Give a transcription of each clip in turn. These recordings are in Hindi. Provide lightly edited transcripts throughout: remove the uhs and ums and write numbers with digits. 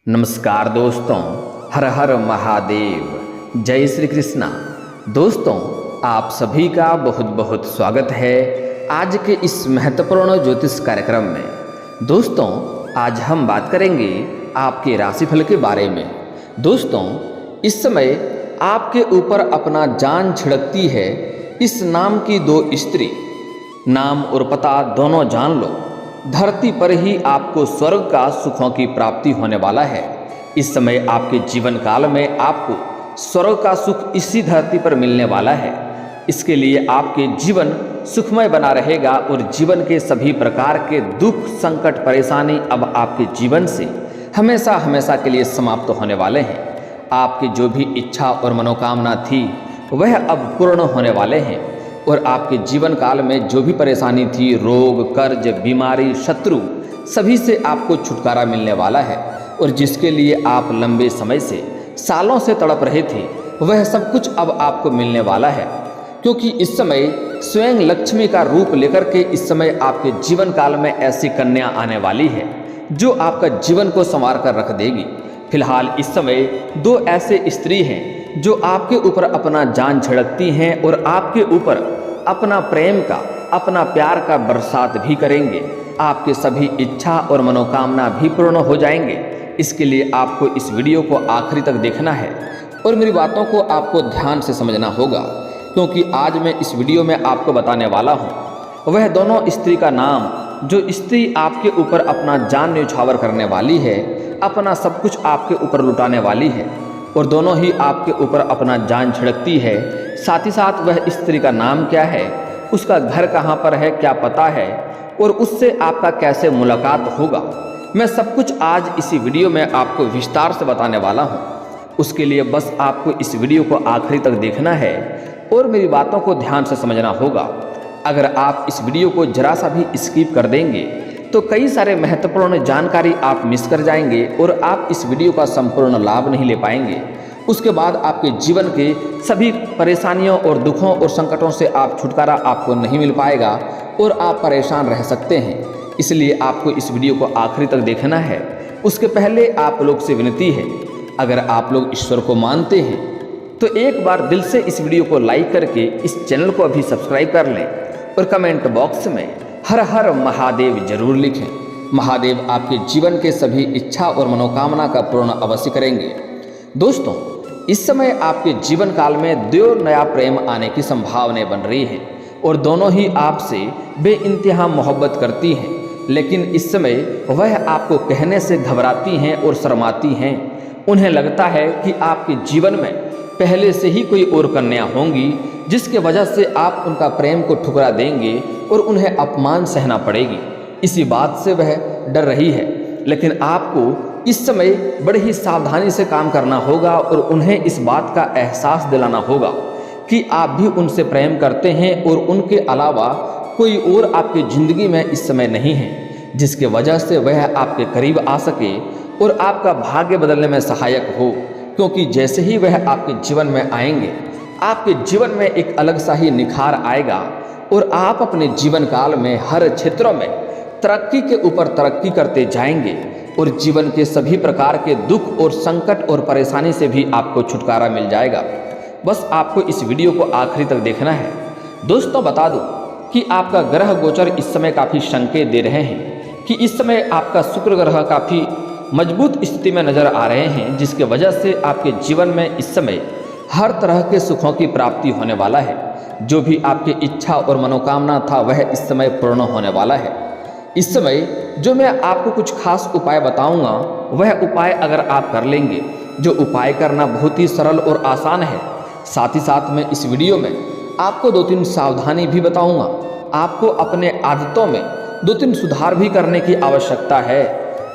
नमस्कार दोस्तों, हर हर महादेव, जय श्री कृष्णा। दोस्तों, आप सभी का बहुत बहुत स्वागत है आज के इस महत्वपूर्ण ज्योतिष कार्यक्रम में। दोस्तों, आज हम बात करेंगे आपके राशिफल के बारे में। दोस्तों, इस समय आपके ऊपर अपना जान छिड़कती है इस नाम की दो स्त्री। नाम और पता दोनों जान लो। धरती पर ही आपको स्वर्ग का सुखों की प्राप्ति होने वाला है। इस समय आपके जीवन काल में आपको स्वर्ग का सुख इसी धरती पर मिलने वाला है। इसके लिए आपके जीवन सुखमय बना रहेगा और जीवन के सभी प्रकार के दुख, संकट, परेशानी अब आपके जीवन से हमेशा हमेशा के लिए समाप्त होने वाले हैं। आपकी जो भी इच्छा और मनोकामना थी वह अब पूर्ण होने वाले हैं और आपके जीवन काल में जो भी परेशानी थी, रोग, कर्ज, बीमारी, शत्रु, सभी से आपको छुटकारा मिलने वाला है। और जिसके लिए आप लंबे समय से, सालों से तड़प रहे थे, वह सब कुछ अब आपको मिलने वाला है। क्योंकि इस समय स्वयं लक्ष्मी का रूप लेकर के इस समय आपके जीवन काल में ऐसी कन्या आने वाली है जो आपका जीवन को संवार कर रख देगी। फिलहाल इस समय दो ऐसे स्त्री हैं जो आपके ऊपर अपना जान छिड़कती हैं और आपके ऊपर अपना प्रेम का, अपना प्यार का बरसात भी करेंगे। आपके सभी इच्छा और मनोकामना भी पूर्ण हो जाएंगे। इसके लिए आपको इस वीडियो को आखिरी तक देखना है और मेरी बातों को आपको ध्यान से समझना होगा, क्योंकि आज मैं इस वीडियो में आपको बताने वाला हूँ वह दोनों स्त्री का नाम जो स्त्री आपके ऊपर अपना जान न्यौछावर करने वाली है, अपना सब कुछ आपके ऊपर लुटाने वाली है और दोनों ही आपके ऊपर अपना जान छिड़कती है। साथ ही साथ वह स्त्री का नाम क्या है, उसका घर कहाँ पर है, क्या पता है और उससे आपका कैसे मुलाकात होगा, मैं सब कुछ आज इसी वीडियो में आपको विस्तार से बताने वाला हूँ। उसके लिए बस आपको इस वीडियो को आखिरी तक देखना है और मेरी बातों को ध्यान से समझना होगा। अगर आप इस वीडियो को जरा सा भी स्किप कर देंगे तो कई सारे महत्वपूर्ण जानकारी आप मिस कर जाएंगे और आप इस वीडियो का संपूर्ण लाभ नहीं ले पाएंगे। उसके बाद आपके जीवन के सभी परेशानियों और दुखों और संकटों से आप छुटकारा आपको नहीं मिल पाएगा और आप परेशान रह सकते हैं। इसलिए आपको इस वीडियो को आखिरी तक देखना है। उसके पहले आप लोग से विनती है, अगर आप लोग ईश्वर को मानते हैं तो एक बार दिल से इस वीडियो को लाइक करके इस चैनल को अभी सब्सक्राइब कर लें और कमेंट बॉक्स में हर हर महादेव जरूर लिखें। महादेव आपके जीवन के सभी इच्छा और मनोकामना का पूर्ण अवश्य करेंगे। दोस्तों, इस समय आपके जीवन काल में दो नया प्रेम आने की संभावनाएं बन रही हैं और दोनों ही आपसे बेइंतहा मोहब्बत करती हैं, लेकिन इस समय वह आपको कहने से घबराती हैं और शर्माती हैं। उन्हें लगता है कि आपके जीवन में पहले से ही कोई और कन्या होंगी जिसके वजह से आप उनका प्रेम को ठुकरा देंगे और उन्हें अपमान सहना पड़ेगी। इसी बात से वह डर रही है, लेकिन आपको इस समय बड़ी ही सावधानी से काम करना होगा और उन्हें इस बात का एहसास दिलाना होगा कि आप भी उनसे प्रेम करते हैं और उनके अलावा कोई और आपकी ज़िंदगी में इस समय नहीं है जिसके वजह से वह आपके करीब आ सके और आपका भाग्य बदलने में सहायक हो। क्योंकि जैसे ही वह आपके जीवन में आएंगे, आपके जीवन में एक अलग सा ही निखार आएगा और आप अपने जीवन काल में हर क्षेत्रों में तरक्की के ऊपर तरक्की करते जाएंगे और जीवन के सभी प्रकार के दुख और संकट और परेशानी से भी आपको छुटकारा मिल जाएगा। बस आपको इस वीडियो को आखिरी तक देखना है। दोस्तों, बता दूं कि आपका ग्रह गोचर इस समय काफ़ी संकेत दे रहे हैं कि इस समय आपका शुक्र ग्रह काफ़ी मजबूत स्थिति में नजर आ रहे हैं, जिसके वजह से आपके जीवन में इस समय हर तरह के सुखों की प्राप्ति होने वाला है। जो भी आपकी इच्छा और मनोकामना था वह इस समय पूर्ण होने वाला है। इस समय जो मैं आपको कुछ खास उपाय बताऊंगा, वह उपाय अगर आप कर लेंगे, जो उपाय करना बहुत ही सरल और आसान है। साथ ही साथ मैं इस वीडियो में आपको 2-3 सावधानी भी बताऊंगा। आपको अपने आदतों में 2-3 सुधार भी करने की आवश्यकता है।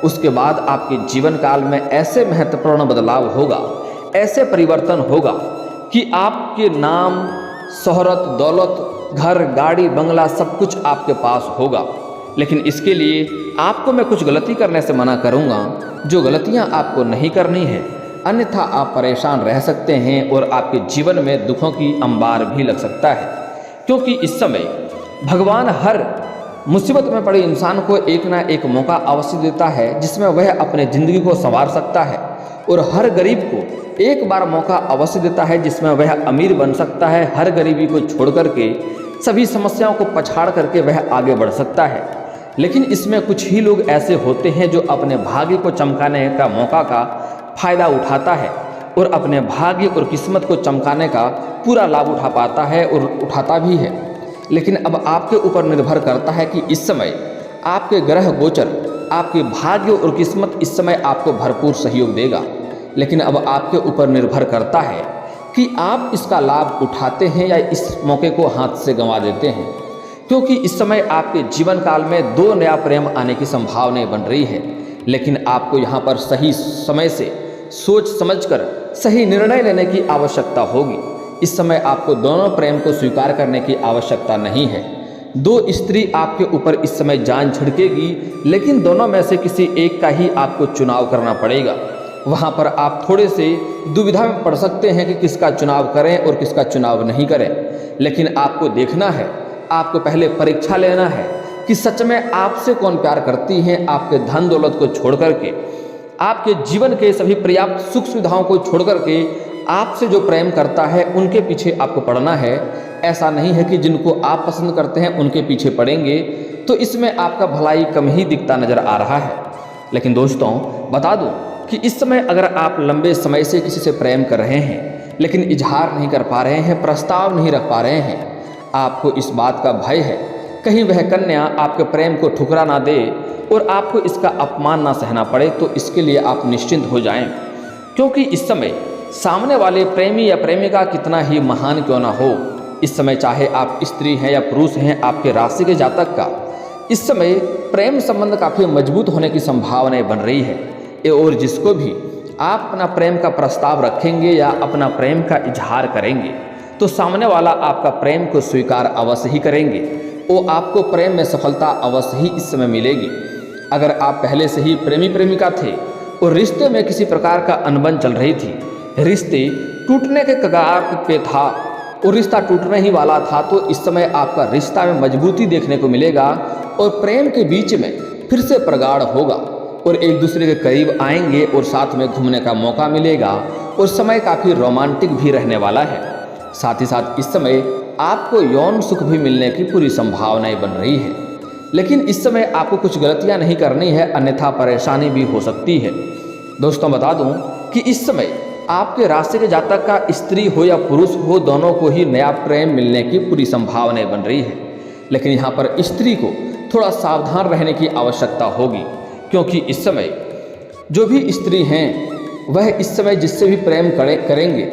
उसके बाद आपके जीवन काल में ऐसे महत्वपूर्ण बदलाव होगा, ऐसे परिवर्तन होगा कि आपके नाम, शोहरत, दौलत, घर, गाड़ी, बंगला सब कुछ आपके पास होगा। लेकिन इसके लिए आपको मैं कुछ गलती करने से मना करूंगा, जो गलतियां आपको नहीं करनी है, अन्यथा आप परेशान रह सकते हैं और आपके जीवन में दुखों की अंबार भी लग सकता है। क्योंकि इस समय भगवान हर मुसीबत में पड़े इंसान को एक ना एक मौका अवश्य देता है जिसमें वह अपने ज़िंदगी को संवार सकता है, और हर गरीब को एक बार मौका अवश्य देता है जिसमें वह अमीर बन सकता है। हर गरीबी को छोड़ करके सभी समस्याओं को पछाड़ करके वह आगे बढ़ सकता है। लेकिन इसमें कुछ ही लोग ऐसे होते हैं जो अपने भाग्य को चमकाने का मौका का फायदा उठाता है और अपने भाग्य और किस्मत को चमकाने का पूरा लाभ उठा पाता है और उठाता भी है। लेकिन अब आपके ऊपर निर्भर करता है कि इस समय आपके ग्रह गोचर, आपके भाग्य और किस्मत इस समय आपको भरपूर सहयोग देगा। लेकिन अब आपके ऊपर निर्भर करता है कि आप इसका लाभ उठाते हैं या इस मौके को हाथ से गंवा देते हैं, क्योंकि इस समय आपके जीवन काल में 2 नया प्रेम आने की संभावनाएं बन रही है। लेकिन आपको यहाँ पर सही समय से सोच समझकर सही निर्णय लेने की आवश्यकता होगी। इस समय आपको दोनों प्रेम को स्वीकार करने की आवश्यकता नहीं है। 2 स्त्री आपके ऊपर इस समय जान छिड़केगी, लेकिन दोनों में से किसी एक का ही आपको चुनाव करना पड़ेगा। वहाँ पर आप थोड़े से दुविधा में पड़ सकते हैं कि किसका चुनाव करें और किसका चुनाव नहीं करें। लेकिन आपको देखना है, आपको पहले परीक्षा लेना है कि सच में आपसे कौन प्यार करती है। आपके धन दौलत को छोड़ करके, आपके जीवन के सभी पर्याप्त सुख सुविधाओं को छोड़ करके आपसे जो प्रेम करता है उनके पीछे आपको पड़ना है। ऐसा नहीं है कि जिनको आप पसंद करते हैं उनके पीछे पड़ेंगे, तो इसमें आपका भलाई कम ही दिखता नजर आ रहा है। लेकिन दोस्तों बता दूं कि इस समय अगर आप लंबे समय से किसी से प्रेम कर रहे हैं लेकिन इजहार नहीं कर पा रहे हैं, प्रस्ताव नहीं रख पा रहे हैं, आपको इस बात का भय है कहीं वह कन्या आपके प्रेम को ठुकरा ना दे और आपको इसका अपमान ना सहना पड़े, तो इसके लिए आप निश्चिंत हो जाएं। क्योंकि इस समय सामने वाले प्रेमी या प्रेमिका कितना ही महान क्यों ना हो, इस समय चाहे आप स्त्री हैं या पुरुष हैं, आपके राशि के जातक का इस समय प्रेम संबंध काफ़ी मजबूत होने की संभावनाएं बन रही है। और जिसको भी आप अपना प्रेम का प्रस्ताव रखेंगे या अपना प्रेम का इजहार करेंगे, तो सामने वाला आपका प्रेम को स्वीकार अवश्य ही करेंगे। वो आपको प्रेम में सफलता अवश्य ही इस समय मिलेगी। अगर आप पहले से ही प्रेमी प्रेमिका थे और रिश्ते में किसी प्रकार का अनबन चल रही थी, रिश्ते टूटने के कगार पे था और रिश्ता टूटने ही वाला था, तो इस समय आपका रिश्ता में मजबूती देखने को मिलेगा और प्रेम के बीच में फिर से प्रगाढ़ होगा और एक दूसरे के करीब आएंगे और साथ में घूमने का मौका मिलेगा और समय काफ़ी रोमांटिक भी रहने वाला है। साथ ही साथ इस समय आपको यौन सुख भी मिलने की पूरी संभावनाएं बन रही है। लेकिन इस समय आपको कुछ गलतियां नहीं करनी है, अन्यथा परेशानी भी हो सकती है। दोस्तों बता दूं कि इस समय आपके राशि के जातक का स्त्री हो या पुरुष हो, दोनों को ही नया प्रेम मिलने की पूरी संभावनाएं बन रही है। लेकिन यहाँ पर स्त्री को थोड़ा सावधान रहने की आवश्यकता होगी, क्योंकि इस समय जो भी स्त्री हैं वह इस समय जिससे भी प्रेम करेंगे,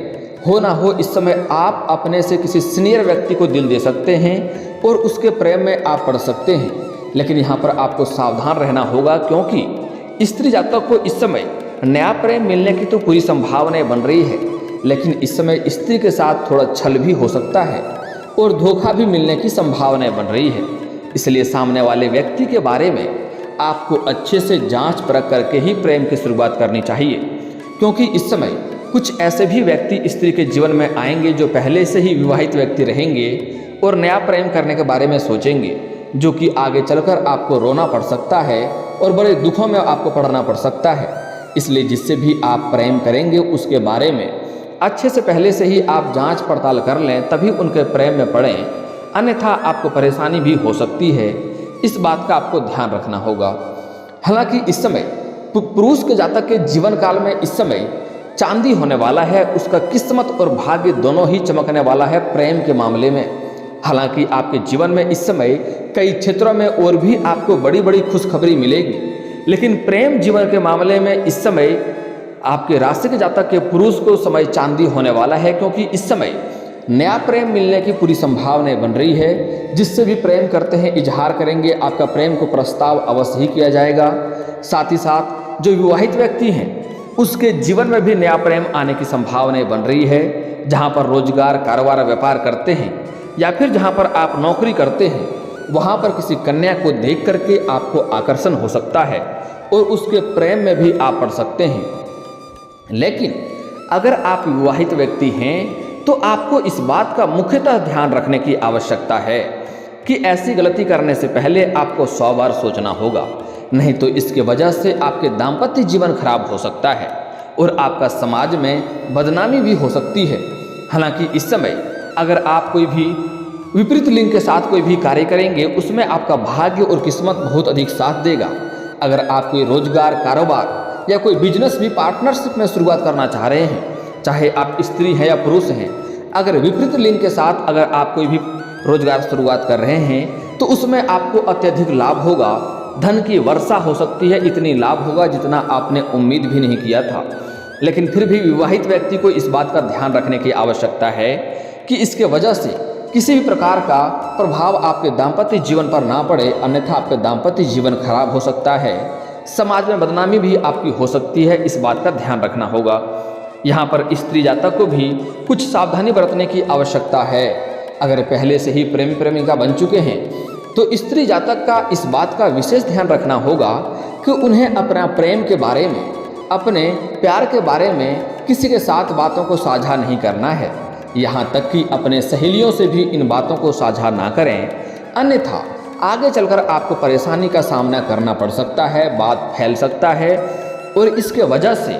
हो ना हो इस समय आप अपने से किसी सीनियर व्यक्ति को दिल दे सकते हैं और उसके प्रेम में आप पड़ सकते हैं। लेकिन यहाँ पर आपको सावधान रहना होगा, क्योंकि स्त्री जातक को इस समय नया प्रेम मिलने की तो पूरी संभावनाएं बन रही है, लेकिन इस समय स्त्री के साथ थोड़ा छल भी हो सकता है और धोखा भी मिलने की संभावनाएं बन रही है। इसलिए सामने वाले व्यक्ति के बारे में आपको अच्छे से जांच परख करके ही प्रेम की शुरुआत करनी चाहिए, क्योंकि इस समय कुछ ऐसे भी व्यक्ति स्त्री के जीवन में आएंगे जो पहले से ही विवाहित व्यक्ति रहेंगे और नया प्रेम करने के बारे में सोचेंगे, जो कि आगे चलकर आपको रोना पड़ सकता है और बड़े दुखों में आपको पड़ना पड़ सकता है। इसलिए जिससे भी आप प्रेम करेंगे उसके बारे में अच्छे से पहले से ही आप जांच पड़ताल कर लें, तभी उनके प्रेम में पड़ें, अन्यथा आपको परेशानी भी हो सकती है। इस बात का आपको ध्यान रखना होगा। हालांकि इस समय पुरुष के जातक के जीवन काल में इस समय चांदी होने वाला है, उसका किस्मत और भाग्य दोनों ही चमकने वाला है प्रेम के मामले में। हालांकि आपके जीवन में इस समय कई क्षेत्रों में और भी आपको बड़ी बड़ी खुशखबरी मिलेगी, लेकिन प्रेम जीवन के मामले में इस समय आपके राशि के जातक के पुरुष को समय चांदी होने वाला है, क्योंकि इस समय नया प्रेम मिलने की पूरी संभावनाएं बन रही है। जिससे भी प्रेम करते हैं इजहार करेंगे, आपका प्रेम को प्रस्ताव अवश्य ही किया जाएगा। साथ ही साथ जो विवाहित व्यक्ति हैं उसके जीवन में भी नया प्रेम आने की संभावनाएं बन रही है। जहां पर रोजगार, कारोबार, व्यापार करते हैं या फिर जहां पर आप नौकरी करते हैं, वहां पर किसी कन्या को देख करके आपको आकर्षण हो सकता है और उसके प्रेम में भी आप पड़ सकते हैं। लेकिन अगर आप विवाहित व्यक्ति हैं तो आपको इस बात का मुख्यतः ध्यान रखने की आवश्यकता है कि ऐसी गलती करने से पहले आपको 100 बार सोचना होगा, नहीं तो इसके वजह से आपके दाम्पत्य जीवन खराब हो सकता है और आपका समाज में बदनामी भी हो सकती है। हालांकि इस समय अगर आप कोई भी विपरीत लिंग के साथ कोई भी कार्य करेंगे, उसमें आपका भाग्य और किस्मत बहुत अधिक साथ देगा। अगर आप कोई रोजगार, कारोबार या कोई बिजनेस भी पार्टनरशिप में शुरुआत करना चाह रहे हैं, चाहे आप स्त्री हैं या पुरुष हैं, अगर विपरीत लिंग के साथ अगर आप कोई भी रोजगार शुरुआत कर रहे हैं तो उसमें आपको अत्यधिक लाभ होगा। धन की वर्षा हो सकती है, इतनी लाभ होगा जितना आपने उम्मीद भी नहीं किया था। लेकिन फिर भी विवाहित व्यक्ति को इस बात का ध्यान रखने की आवश्यकता है कि इसके वजह से किसी भी प्रकार का प्रभाव आपके दाम्पत्य जीवन पर ना पड़े, अन्यथा आपका दाम्पत्य जीवन खराब हो सकता है। समाज में बदनामी भी आपकी हो सकती है, इस बात का ध्यान रखना होगा। यहाँ पर स्त्री जातक को भी कुछ सावधानी बरतने की आवश्यकता है। अगर पहले से ही प्रेमी प्रेमिका बन चुके हैं तो स्त्री जातक का इस बात का विशेष ध्यान रखना होगा कि उन्हें अपना प्रेम के बारे में, अपने प्यार के बारे में किसी के साथ बातों को साझा नहीं करना है। यहाँ तक कि अपने सहेलियों से भी इन बातों को साझा ना करें, अन्यथा आगे चलकर आपको परेशानी का सामना करना पड़ सकता है, बात फैल सकता है और इसके वजह से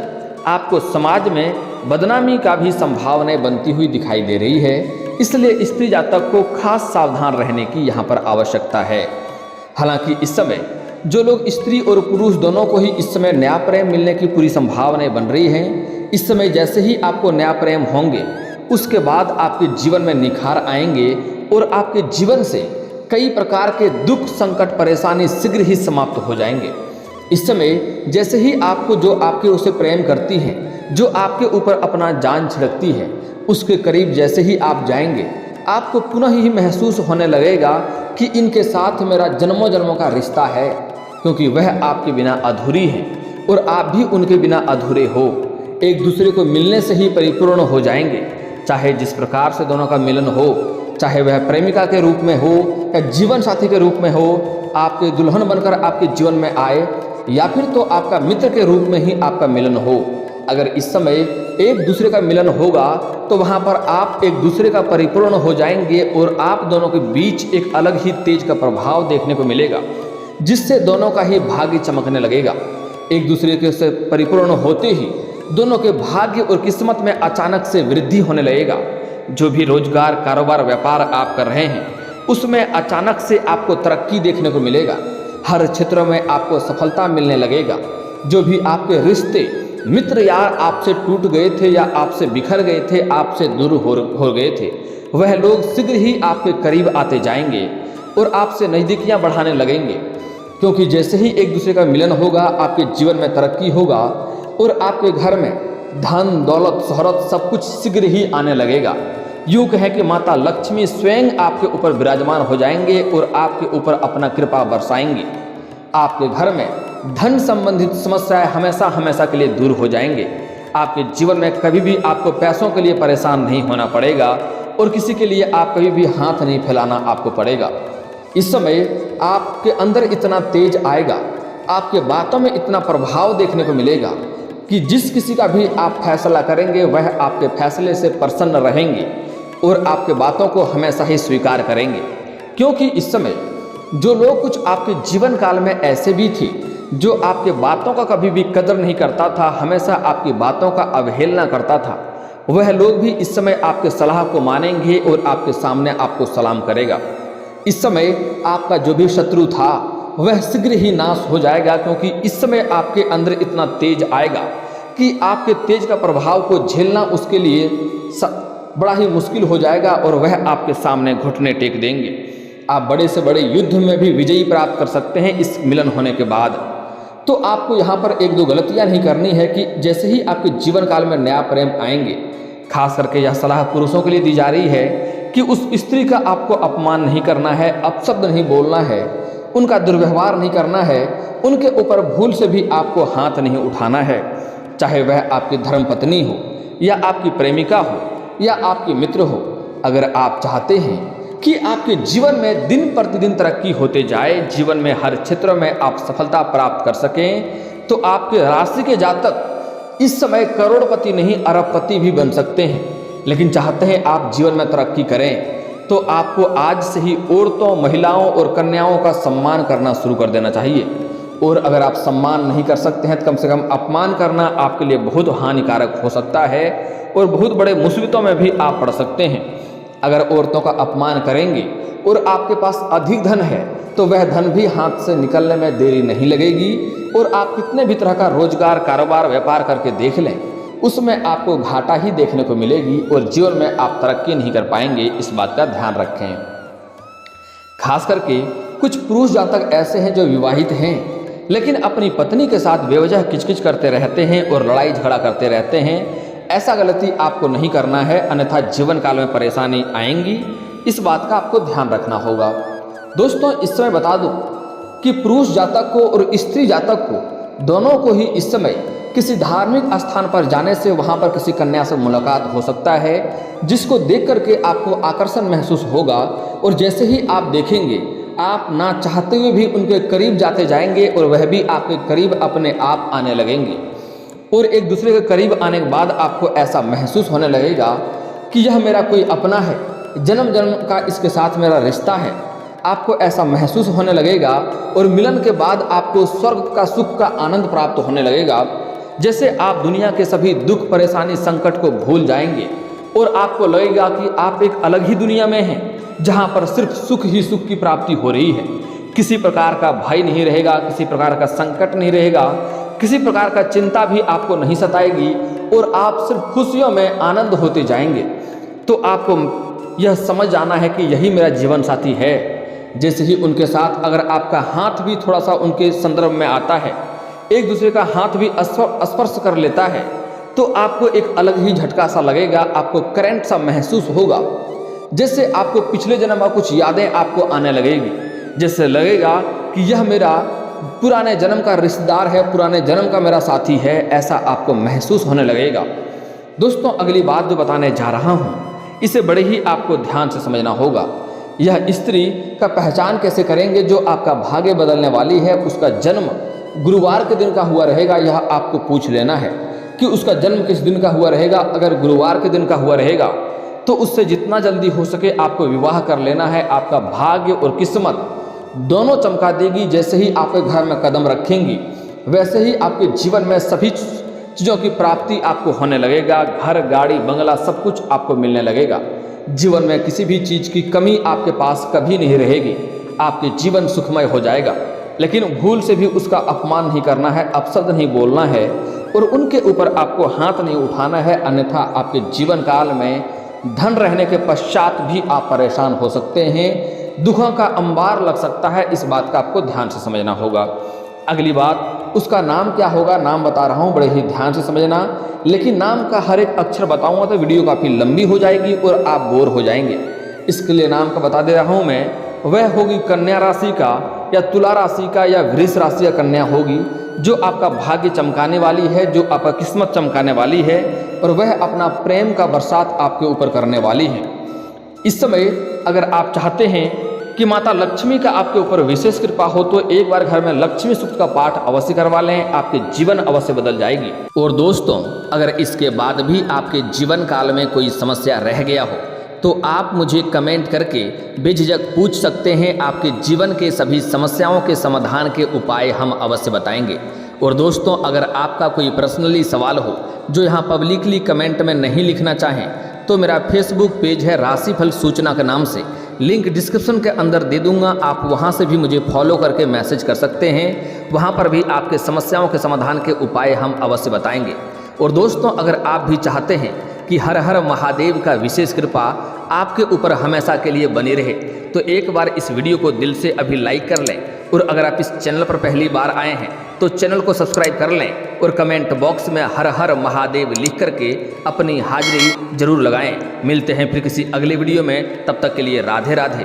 आपको समाज में बदनामी का भी संभावना बनती हुई दिखाई दे रही है। इसलिए स्त्री जातक को खास सावधान रहने की यहाँ पर आवश्यकता है। हालांकि इस समय जो लोग स्त्री और पुरुष दोनों को ही इस समय नया प्रेम मिलने की पूरी संभावनाएं बन रही हैं, इस समय जैसे ही आपको नया प्रेम होंगे उसके बाद आपके जीवन में निखार आएंगे और आपके जीवन से कई प्रकार के दुख, संकट, परेशानी शीघ्र ही समाप्त हो जाएंगे। इस समय जैसे ही आपको जो आपके उसे प्रेम करती है, जो आपके ऊपर अपना जान छिड़कती है, उसके करीब जैसे ही आप जाएंगे आपको पुनः ही महसूस होने लगेगा कि इनके साथ मेरा जन्मों जन्मों का रिश्ता है, क्योंकि वह आपके बिना अधूरी है और आप भी उनके बिना अधूरे हो। एक दूसरे को मिलने से ही परिपूर्ण हो जाएंगे। चाहे जिस प्रकार से दोनों का मिलन हो, चाहे वह प्रेमिका के रूप में हो या जीवन साथी के रूप में हो, आपके दुल्हन बनकर आपके जीवन में आए या फिर तो आपका मित्र के रूप में ही आपका मिलन हो। अगर इस समय एक दूसरे का मिलन होगा तो वहाँ पर आप एक दूसरे का परिपूर्ण हो जाएंगे और आप दोनों के बीच एक अलग ही तेज का प्रभाव देखने को मिलेगा, जिससे दोनों का ही भाग्य चमकने लगेगा। एक दूसरे के से परिपूर्ण होते ही दोनों के भाग्य और किस्मत में अचानक से वृद्धि होने लगेगा। जो भी रोजगार, कारोबार, व्यापार आप कर रहे हैं उसमें अचानक से आपको तरक्की देखने को मिलेगा। हर क्षेत्र में आपको सफलता मिलने लगेगा। जो भी आपके रिश्ते, मित्र यार आपसे टूट गए थे या आपसे बिखर गए थे, आपसे दूर हो गए थे, वह लोग शीघ्र ही आपके करीब आते जाएंगे और आपसे नज़दीकियां बढ़ाने लगेंगे, क्योंकि जैसे ही एक दूसरे का मिलन होगा आपके जीवन में तरक्की होगा और आपके घर में धन, दौलत, शोहरत सब कुछ शीघ्र ही आने लगेगा। यूँ कहें कि माता लक्ष्मी स्वयं आपके ऊपर विराजमान हो जाएंगे और आपके ऊपर अपना कृपा बरसाएंगे। आपके घर में धन संबंधित समस्याएं हमेशा हमेशा के लिए दूर हो जाएंगे। आपके जीवन में कभी भी आपको पैसों के लिए परेशान नहीं होना पड़ेगा और किसी के लिए आप कभी भी हाथ नहीं फैलाना आपको पड़ेगा। इस समय आपके अंदर इतना तेज आएगा, आपके बातों में इतना प्रभाव देखने को मिलेगा कि जिस किसी का भी आप फैसला करेंगे वह आपके फैसले से प्रसन्न रहेंगे और आपके बातों को हमेशा ही स्वीकार करेंगे। क्योंकि इस समय जो लोग कुछ आपके जीवन काल में ऐसे भी थे जो आपके बातों का कभी भी कदर नहीं करता था, हमेशा आपकी बातों का अवहेलना करता था, वह लोग भी इस समय आपके सलाह को मानेंगे और आपके सामने आपको सलाम करेगा। इस समय आपका जो भी शत्रु था वह शीघ्र ही नाश हो जाएगा, क्योंकि इस समय आपके अंदर इतना तेज आएगा कि आपके तेज का प्रभाव को झेलना उसके लिए बड़ा ही मुश्किल हो जाएगा और वह आपके सामने घुटने टेक देंगे। आप बड़े से बड़े युद्ध में भी विजयी प्राप्त कर सकते हैं इस मिलन होने के बाद। तो आपको यहाँ पर एक दो गलतियाँ नहीं करनी है कि जैसे ही आपके जीवन काल में नया प्रेम आएंगे, खास करके यह सलाह पुरुषों के लिए दी जा रही है कि उस स्त्री का आपको अपमान नहीं करना है, अपशब्द नहीं बोलना है, उनका दुर्व्यवहार नहीं करना है, उनके ऊपर भूल से भी आपको हाथ नहीं उठाना है। चाहे वह आपकी धर्मपत्नी हो या आपकी प्रेमिका हो या आपके मित्र हो। अगर आप चाहते हैं कि आपके जीवन में दिन प्रतिदिन तरक्की होते जाए, जीवन में हर क्षेत्र में आप सफलता प्राप्त कर सकें, तो आपके राशि के जातक इस समय करोड़पति नहीं अरबपति भी बन सकते हैं। लेकिन चाहते हैं आप जीवन में तरक्की करें, तो आपको आज से ही औरतों, महिलाओं और कन्याओं का सम्मान करना शुरू कर देना चाहिए। और अगर आप सम्मान नहीं कर सकते हैं तो कम से कम अपमान करना आपके लिए बहुत हानिकारक हो सकता है और बहुत बड़े मुसीबतों में भी आप पड़ सकते हैं। अगर औरतों का अपमान करेंगे और आपके पास अधिक धन है तो वह धन भी हाथ से निकलने में देरी नहीं लगेगी और आप कितने भी तरह का रोजगार, कारोबार, व्यापार करके देख लें, उसमें आपको घाटा ही देखने को मिलेगी और जीवन में आप तरक्की नहीं कर पाएंगे। इस बात का ध्यान रखें। खास करके कुछ पुरुष जातक ऐसे हैं जो विवाहित हैं लेकिन अपनी पत्नी के साथ बेवजह किचकिच करते रहते हैं और लड़ाई झगड़ा करते रहते हैं। ऐसा गलती आपको नहीं करना है, अन्यथा जीवन काल में परेशानी आएंगी। इस बात का आपको ध्यान रखना होगा। दोस्तों, इस समय बता दूं कि पुरुष जातक को और स्त्री जातक को दोनों को ही इस समय किसी धार्मिक स्थान पर जाने से वहां पर किसी कन्या से मुलाकात हो सकता है, जिसको देख करके आपको आकर्षण महसूस होगा और जैसे ही आप देखेंगे आप ना चाहते हुए भी उनके करीब जाते जाएंगे और वह भी आपके करीब अपने आप आने लगेंगे। और एक दूसरे के करीब आने के बाद आपको ऐसा महसूस होने लगेगा कि यह मेरा कोई अपना है, जन्म जन्म का इसके साथ मेरा रिश्ता है। आपको ऐसा महसूस होने लगेगा और मिलन के बाद आपको स्वर्ग का सुख का आनंद प्राप्त होने लगेगा। जैसे आप दुनिया के सभी दुख, परेशानी, संकट को भूल जाएंगे और आपको लगेगा कि आप एक अलग ही दुनिया में हैं, जहां पर सिर्फ सुख ही सुख की प्राप्ति हो रही है। किसी प्रकार का भय नहीं रहेगा, किसी प्रकार का संकट नहीं रहेगा, किसी प्रकार का चिंता भी आपको नहीं सताएगी और आप सिर्फ खुशियों में आनंद होते जाएंगे। तो आपको यह समझ जाना है कि यही मेरा जीवन साथी है। जैसे ही उनके साथ अगर आपका हाथ भी थोड़ा सा उनके संदर्भ में आता है, एक दूसरे का हाथ भी स्पर्श कर लेता है, तो आपको एक अलग ही झटका सा लगेगा, आपको करंट सा महसूस होगा। जैसे आपको पिछले जन्म का कुछ यादें आपको आने लगेगी, जैसे लगेगा कि यह मेरा पुराने जन्म का रिश्तेदार है, पुराने जन्म का मेरा साथी है, ऐसा आपको महसूस होने लगेगा। दोस्तों, अगली बात जो बताने जा रहा हूँ इसे बड़े ही आपको ध्यान से समझना होगा। यह स्त्री का पहचान कैसे करेंगे जो आपका भाग्य बदलने वाली है। उसका जन्म गुरुवार के दिन का हुआ रहेगा, यह आपको पूछ लेना है कि उसका जन्म किस दिन का हुआ रहेगा। अगर गुरुवार के दिन का हुआ रहेगा तो उससे जितना जल्दी हो सके आपको विवाह कर लेना है। आपका भाग्य और किस्मत दोनों चमका देगी। जैसे ही आपके घर में कदम रखेंगी वैसे ही आपके जीवन में सभी चीज़ों की प्राप्ति आपको होने लगेगा। घर, गाड़ी, बंगला सब कुछ आपको मिलने लगेगा। जीवन में किसी भी चीज़ की कमी आपके पास कभी नहीं रहेगी। आपके जीवन सुखमय हो जाएगा। लेकिन भूल से भी उसका अपमान नहीं करना है, अपशब्द नहीं बोलना है और उनके ऊपर आपको हाथ नहीं उठाना है, अन्यथा आपके जीवन काल में धन रहने के पश्चात भी आप परेशान हो सकते हैं। दुखों का अंबार लग सकता है। इस बात का आपको ध्यान से समझना होगा। अगली बात, उसका नाम क्या होगा। नाम बता रहा हूँ, बड़े ही ध्यान से समझना। लेकिन नाम का हर एक अक्षर बताऊंगा तो वीडियो काफ़ी लंबी हो जाएगी और आप बोर हो जाएंगे। इसके लिए नाम का बता दे रहा हूँ मैं। वह होगी कन्या राशि का या तुला राशि का या वृष राशि या कन्या होगी, जो आपका भाग्य चमकाने वाली है, जो आपका किस्मत चमकाने वाली है और वह अपना प्रेम का बरसात आपके ऊपर करने वाली है। इस समय अगर आप चाहते हैं कि माता लक्ष्मी का आपके ऊपर विशेष कृपा हो तो एक बार घर में लक्ष्मी सूक्त का पाठ अवश्य करवा लें, आपके जीवन अवश्य बदल जाएगी। और दोस्तों, अगर इसके बाद भी आपके जीवन काल में कोई समस्या रह गया हो तो आप मुझे कमेंट करके बेझिझक पूछ सकते हैं। आपके जीवन के सभी समस्याओं के समाधान के उपाय हम अवश्य बताएंगे। और दोस्तों, अगर आपका कोई पर्सनली सवाल हो जो यहाँ पब्लिकली कमेंट में नहीं लिखना चाहें तो मेरा फेसबुक पेज है राशिफल सूचना के नाम से, लिंक डिस्क्रिप्शन के अंदर दे दूंगा। आप वहां से भी मुझे फॉलो करके मैसेज कर सकते हैं। वहां पर भी आपके समस्याओं के समाधान के उपाय हम अवश्य बताएंगे। और दोस्तों, अगर आप भी चाहते हैं कि हर हर महादेव का विशेष कृपा आपके ऊपर हमेशा के लिए बनी रहे तो एक बार इस वीडियो को दिल से अभी लाइक कर लें। और अगर आप इस चैनल पर पहली बार आए हैं तो चैनल को सब्सक्राइब कर लें और कमेंट बॉक्स में हर हर महादेव लिख करके अपनी हाजिरी जरूर लगाएं। मिलते हैं फिर किसी अगले वीडियो में, तब तक के लिए राधे राधे।